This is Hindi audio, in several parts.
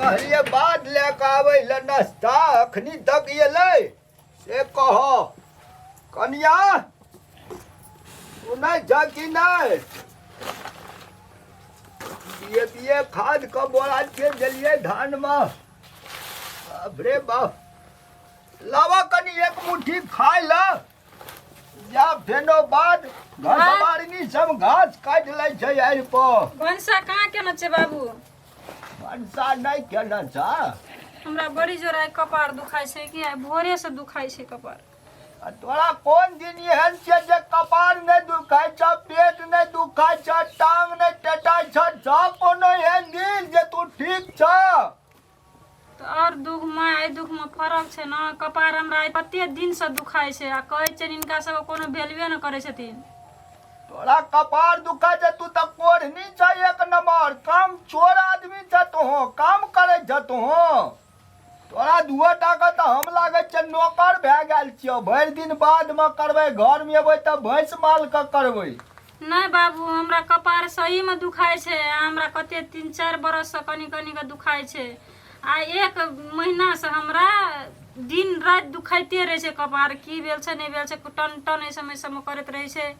कहलिए बाद लेके आवे ले नाश्ता अखनी तक एलै से कहो कनिया तू नहीं जा कि नहीं ये खाद का बोरा के जलिए धान में अरे बाप लावा कनी एक मुट्ठी खाए ला या फेनो बाद घर बारनी सब घास काट ले छै यार पो भनसा कहाँ केना छै बाबू भनसा नहीं केना छ हमरा बड़ी जोर कपार दुखाय छै कि आइ भोरे से दुखाय छै कपार तोरा कौन दिन एहन छै जे कपार नहीं दुखाय छ पेट नहीं दुखाय छ टांग नहीं टटाय छ सब कोनो एहन दिन जे तू ठीक छ तो और दुख में आई दुख में फरक छै ना कपार हमरा कते दिन से दुखाय छै आ कहै छै इनका सब कोनो वैल्यूए न करै छथिन तोरा कपार दुखा छै तू त कोढ़नी छ एक नंबर काम चोर आदमी छ तू काम करे छ तू तोरा 2 टाका त हम लागे छै नौकर भए गेल छियो भरि दिन बाद में करबै घर में एबै त भैंस माल का करबै नहीं बाबू हमरा कपार सही में दुखाय छै हमरा कते 3-4 बरस से कनी कनी के दुखाय छै आ 1 महीना से हमरा दिन रात दुखाइते रहे छै कपार की भेल छै नहीं भेल छै टन टन ऐ समय करत रहे छै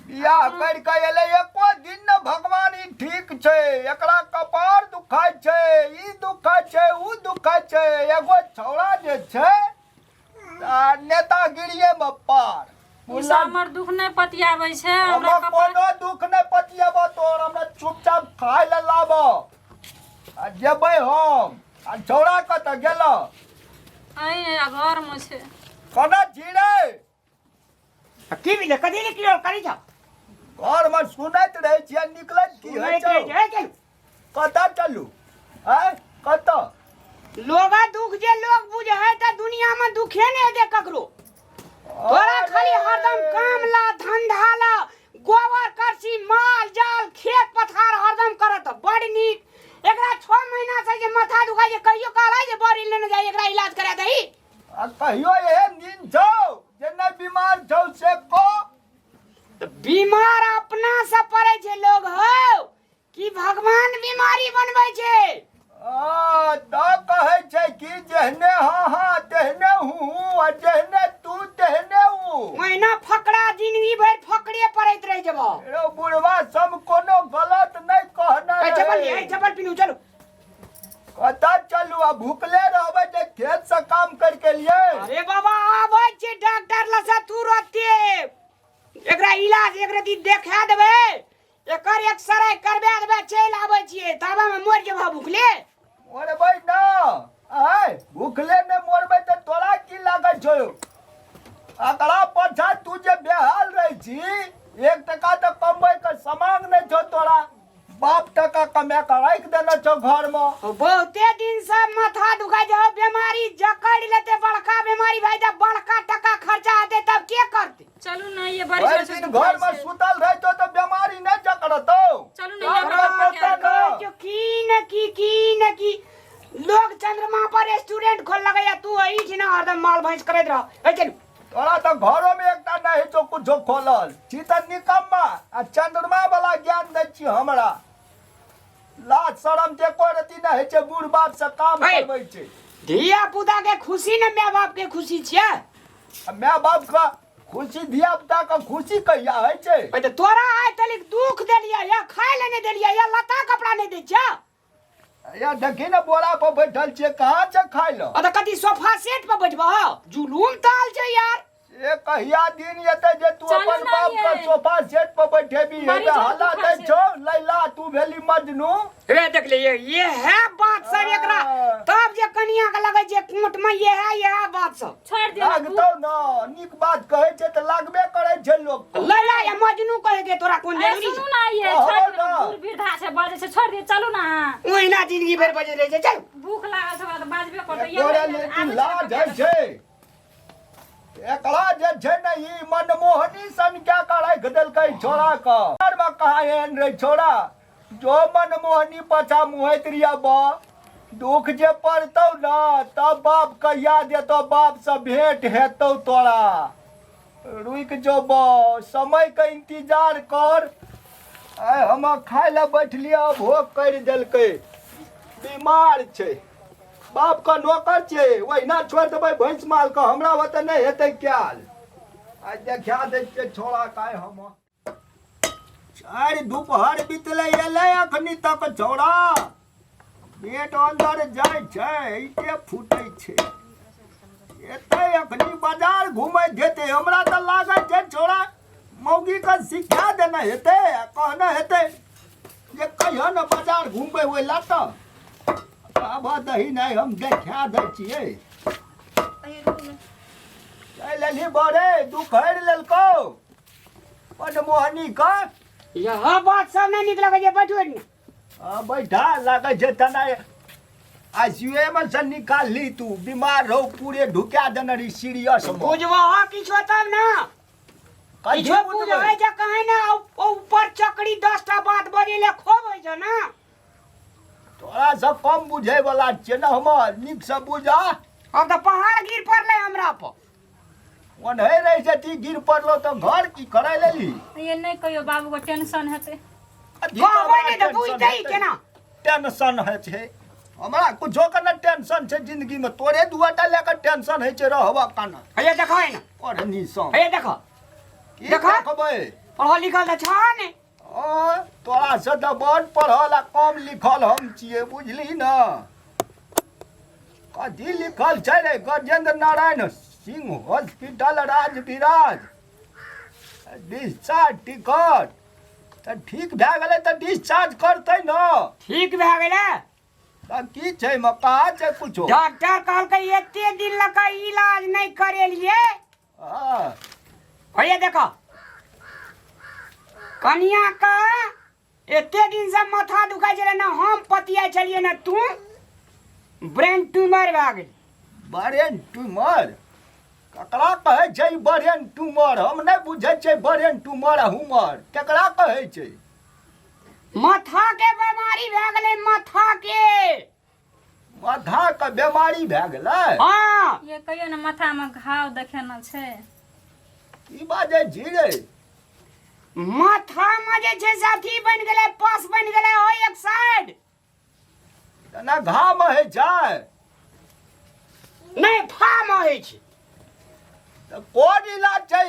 बियाह कर के एले एको दिन न भगवान ई ठीक छै एकरा कपार दुखाय छै ई दुखाय छै उ दुखाय छै एगो छौड़ा जे छै नेतागिरिये में पार ई हमर दुख नहीं पतियाबै छै हमरा कोनो दुख नहीं पतियाबो तोर हमरा चुपचाप खाय ले लाबो आ जेबै हम आ छौड़ा कत गेलो आई घर में छै कना जीरे की मिले कदी ने किलो करी जा घर में सुनैत रहे छियै निकलत की होइ छै कत चलू है कत लोगा दुख जे लोग बुझे है त दुनिया में दुखे नहीं दे ककरो तोरा खाली हरदम काम ला धंधा ला गोबर करसी माल जाल खेत पथार हरदम करत बड़ नीक एकरा 6 महीना से जे माथा दुखाय जे कहियो कहला जे बड़ी लेने जाई एकरा इलाज करा दही आ कहियो एहन दिन छौ जे नहीं बीमार छौ से को बीमार अपना से पड़े छे लोग हो कि भगवान बीमारी बनबै छे त कहै छै कि जेहने हाँ तेहने हूँ आ जेहने तू तेहने हूँ महीना फकड़ा जिंदगी भर फकड़े पड़ैत रह जब रे बुढ़वा सब कोनो गलत नहीं कहना चपल पिनू चलो कत चलू आ भूखले रहबै जे खेत से काम करके लिए अरे बाबा आबै छे डॉक्टर लसा तुरंते एकरा इलाज एक रति देखा देबे एकर एक्सरे करबा देबे चल आबै छिए तबे में मर जेबा भूखले मरबै ना आय भूखले ने मरबै त तोरा की लागै छौ एकरा पाछा तू जे बेहाल रही छी 1 टका त कमबै के समांग नहीं छौ तोरा बाप टका कमा के राख देना छौ घर में बहुते दिन से माथा दुखाय जे बीमारी जकड़ लेते बड़का बीमारी भाई जब बड़का टका खर्चा आते तब के करते चलू ना ये बड़ी दिन घर में सुतल रहतो तो बीमारी नहीं जकड़तो चलू ना ये की न की लोग चंद्रमा पर रेस्टोरेंट खोल लगाया तू आई छी ना हरदम माल भैंस करैत रह ए चल तोरा तो घरों में एकटा नहीं छौ कुछो खोलल छी त निकम्मा आ चंद्रमा वाला ज्ञान नहीं छी हमरा लाज शरम जे कोई रति नहीं छै बूढ़ बाप से काम करबै छै धिया पुता के खुशी न माय बाप के खुशी छिया माय बाप का खुशी धिया पुता का खुशी कहिया है छै त तोरा आइ तलिक दुख देलिया या खाय ले नहीं देलिया या लता कपड़ा नहीं दै छा या देखी ना बोरा पर बैठल छियै कहाँ से खाय लो त कति सोफा सेट पर बैठबा जुलूम ताल छै यार ये कहिया दिन येते जे तू अपन बाप का सोफा सेट पर बैठेबी एबे हल्ला दै छौ लैला तू भेली मजनू रे देख ले ये है बात सब एकरा तब जे कनिया के लगे जे कोट में ये है बात सब छोड़ दे लागतौ ना नीक बात कहै छै त लागबे करै छै लोग लैला या मजनू कहे के तोरा कोन जरूरी सुनू ना ये छोड़ दे बूढ़ वृद्धा से बाजे से छोड़ दे चलू ना ओहिना जिंदगी भर बजे रहे छै चल भूख लागल छै त बाजबे करते तोरा लेकिन लाज है छै एकरा जे छै ने ई मनमोहनी सन क्या करै गदलकै छोरा का घर में कहां एहन रे छोरा जो मनमोहनी पछा मुहैत रिया बा दुख जे पड़तौ ना तब बाप का याद एतो बाप से भेंट हेतौ तोरा रुक जो बा समय का इंतजार कर आय हम खाय ले बैठ लिया भोग कर देलकै बीमार छे बाप का नौकर छे वहीना छोड़ देबै भैंस माल का हमरा वते नहीं हेतै क्याल आज देखा दे के छोड़ा काय हम चार दोपहर बीतले एले अखनी तक छोड़ा पेट अंदर जाय छै इटे फूटै छै एते अखनी बाजार घुमै देते हमरा त लागै छै छोड़ा मौगी का सिखा देना हेते कहना हेते जे कहियो न बाजार घुमबै ओइ लात अब दही नहीं हम देखा दै छियै लेली बड़े दुखैर लेलको मनमोहनी का यह बात सब नहीं निकला के बैठो न बैठा लागे छै तना आईसीयू में से निकाल ली तू बीमार रहो पूरे ढुका देना री सीरियस में बुझवा किछो तब ना किछो बुझै जे कहे ना ऊपर चकड़ी 10टा बात बजेले खोबै छ ना तोरा सब कम बुझे वाला छै ना हम निक से बुझा अब तो पहाड़ गिर पड़ले हमरा पर ओनहे रही छै ती गिर पड़लो तो घर की करे लेली ये नहीं कहियो बाबू को टेंशन हेते कहबै नहीं तो बुझतै केना टेंशन है छै हमरा कुछो के न टेंशन छै जिंदगी में तोरे दुआटा लेकर टेंशन है छै रहबा काना हे देखो है ना और निसो हे देखो की देखा? देखबै पढ़ल लिखल त छ ने ओ तोरा से तो बहुत पढ़ल आ कम लिखल हम छिए बुझली न कथी लिखल छै रे गजेंद्र नारायण सिंह हॉस्पिटल राज विराज डिस्चार्ज टिकट त ठीक भए गेलै त डिस्चार्ज करतै न ठीक भए गेलै त की छै म कहा छै कुछो डॉक्टर कहलकै एते दिन लका इलाज नहीं करेलिए हां भैया देखो कनिया का एते दिन से माथा दुखाई छले ना हम पतिया चलिए ना तू ब्रेन ट्यूमर भए गेल ब्रेन ट्यूमर ककरा कहै छै ब्रेन ट्यूमर हम नहीं बुझै छै ब्रेन ट्यूमर आ हुमर केकरा कहै छै माथा के बीमारी भए गेलै माथा के माथा के बीमारी भए गेलै हाँ ये कहियो ना माथा में घाव देखेना छै की बाजै छी रे माथा में जे छै साथी बन गेलै पस बन गेलै हो एक साइड तना घाम है छै नहीं फाम होइ छै त कोन इलाज छै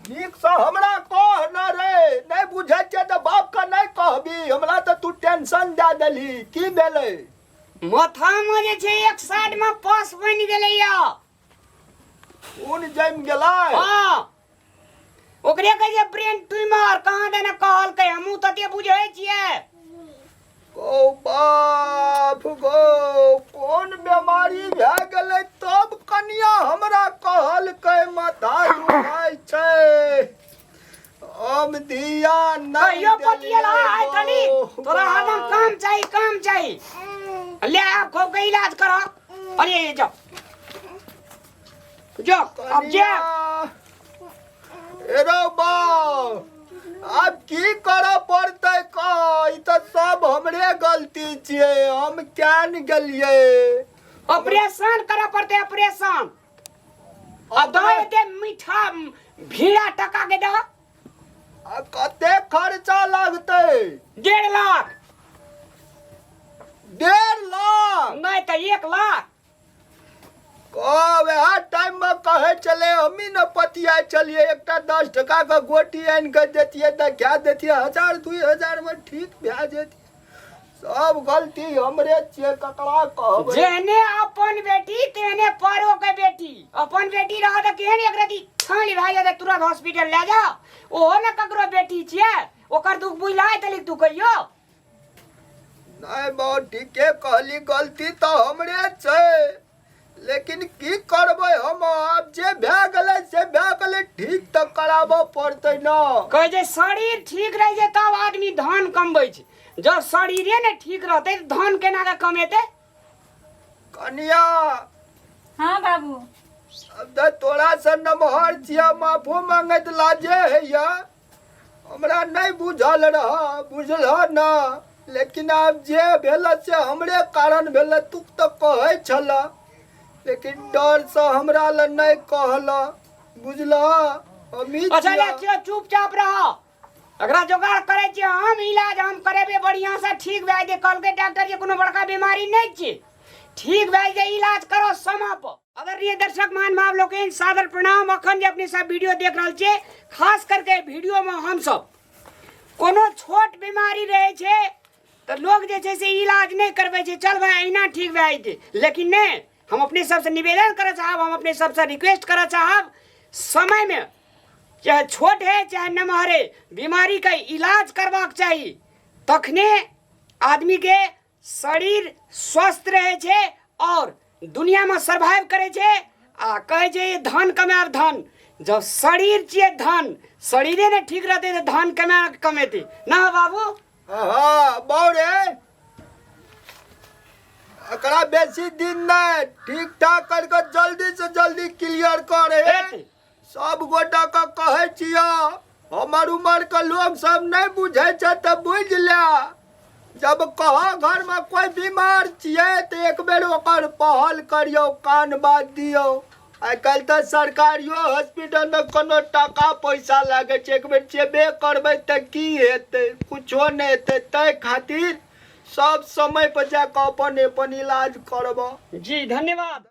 नीक से हमरा कह न रे नहीं बुझै छै त बाप का नहीं कहबी हमरा त तू टेंशन दे देली की भेलै माथा में जे छै एक साइड में पस बन गेलै या खून जम गेलै हाँ ओकरे कहे जे ब्रेन ट्यूमर कहाँ देने कहलकै हमहू तते बुझै छियै ओ बाप गो कोन बीमारी भए गेलै तब कनिया हमरा कहलकै माथा दुखाय छै हम दिया नहीं कहियो पतियला आइ तनी तोरा हरदम काम चाहिए ले आप खूब के इलाज करो अरे जो अब जे एरो बा अब की करऽ पड़तै का ई त सब हमरे गलती छियै हम क्या न गेलियै ऑपरेशन करे पड़ते ऑपरेशन अब दो एते मीठा भीड़ा टका के दो आ कते खर्चा लगतै 1.5 लाख 1.5 लाख नहीं तो 1 लाख वह टाइम में कहे चले हमी न पतिया चलिए एकटा 10 टका का गोटी आन के देतिए त क्या देतिए 1000 2000 में ठीक भए जेती सब गलती हमरे छिए ककरा कहबै जेने अपन बेटी तेने परो के बेटी अपन बेटी रह त केहन एक रती खाली भाई जाते तुरंत हॉस्पिटल ले जा ओहो न ककरो बेटी छिए ओकर दुख बुझलाय तली तू कहियो नहीं बहुत ठीके कहली गलती तो हमरे छै लेकिन की करबै हम अब जे भए गेलै से भए गेलै ठीक त कराबऽ पड़तै न कहे जे शरीर ठीक रह जे तब आदमी धन कमबै छै जब शरीरे ने ठीक रहते तो धन केना के कमेते कनिया हाँ बाबू अब त तोरा से नमहर छिया माफो मांगैत लाजे हैया हमरा नहीं बुझल रह बुझलह न लेकिन अब जे भेल से हमरे कारण भेल तू त कहै छला लेकिन डर से हमरा ल नहीं कहला बुझला अमित अच्छा ले चुपचाप रहो अगरा जुगाड़ करे छे हम इलाज हम करेबे बढ़िया से ठीक भए जे कल के डॉक्टर जे कोनो बड़का बीमारी नहीं छे ठीक भए जे इलाज करो समय पर। अगर ये दर्शक मान भाव लोग सादर प्रणाम अखन जे अपने सब वीडियो देख रहल छे खास करके वीडियो में हम सब कोनो छोट बीमारी रहे छे तो लोग जे छे से इलाज नहीं करबे छे चल भाई अहिना ठीक भए जेते लेकिन नहीं हम अपने सबसे निवेदन करे चाहब हम अपने सबसे रिक्वेस्ट करे चाहब समय में चाहे छोट है चाहे नमहर है बीमारी का इलाज करवाक चाहिए तखने आदमी के शरीर स्वस्थ रहे छे और दुनिया में सर्वाइव करे छे आ कहे छे धन कमाब धन जब शरीर चाहिए धन शरीरे ने ठीक रहते तो धन कमेते ना बाबू। हाँ बौरे एकरा बेसी दिन नहीं ठीक ठाक करके जल्दी से जल्दी क्लियर करे सब गोटा का कहे छिया हमर उम्र के लोग सब नहीं बुझे छे तो बुझ ले जब कहो घर में कोई बीमार छिए तो एक बेर ओकर पहल करियो कान बात दियो आइ कल तो सरकारियो हॉस्पिटल में कोनो टाका पैसा लागे छे एक बेर चेबे करबे तो की हेते कुछो नहीं हेते तै खातिर सब समय पर जाके अपन इलाज करबो। जी धन्यवाद।